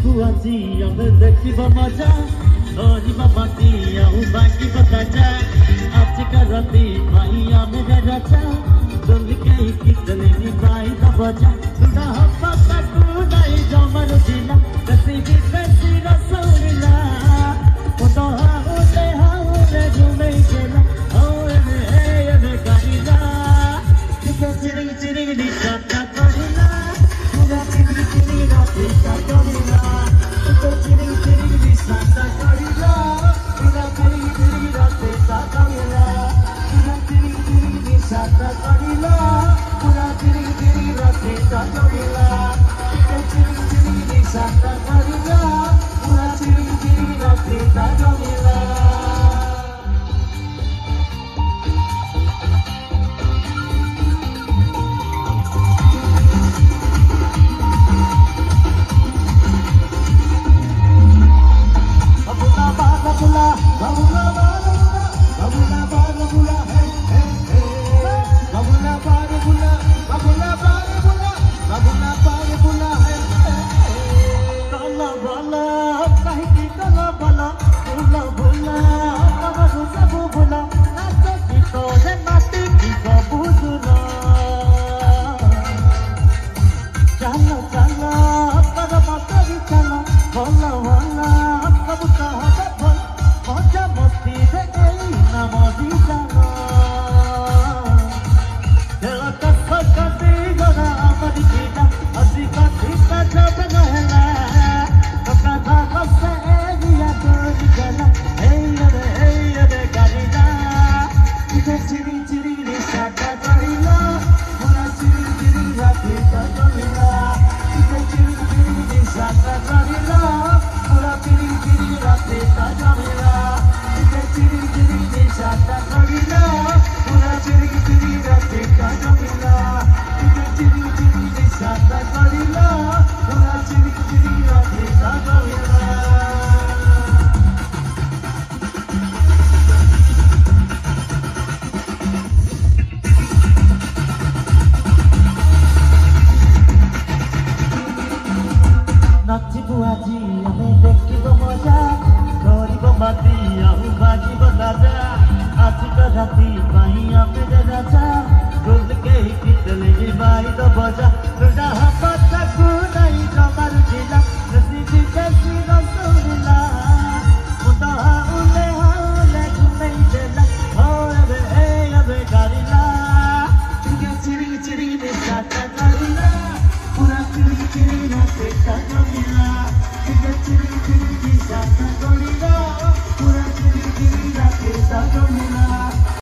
बुआजी अब देखिब मजा धरिब बाटी आउ बाकी बताजा आज का राती भाई आमे राजा दुलके कितने बाई दबजा सुना पता तू नहीं जमर दिला कसी भी कसी रसोला तो हाउले घूमे गेला ओए हे गाइला चिरिंग चिरिंग दिशा करिला पूरा चिरिंग चिरिंग राती का करिला चिरिंग चिरिंग दिशा करिला पूरा चिरिंग चिरिंग राती का करिला पूरा चिरिंग चिरिंग दिशा करिला पूरा चिरिंग चिरिंग राती का करिला चिरिंग चिरिंग दिशा करिला पूरा चिरिंग चिरिंग राती का करिला बुआजी हमें देखिब मजा धरिब बाटी आउ बाजी बताजा आज का राती भाई आमे राजा दुलके कितने बाई दबजा तुझा पता तू नहीं जमर दिला कसी भी कसी रसोला तो हाउले घूमे गेला ओए गारिला चिरिंग चिरिंग दिशा करिला पूरा चिरिंग चिरिंग राती का करिला चिरिंग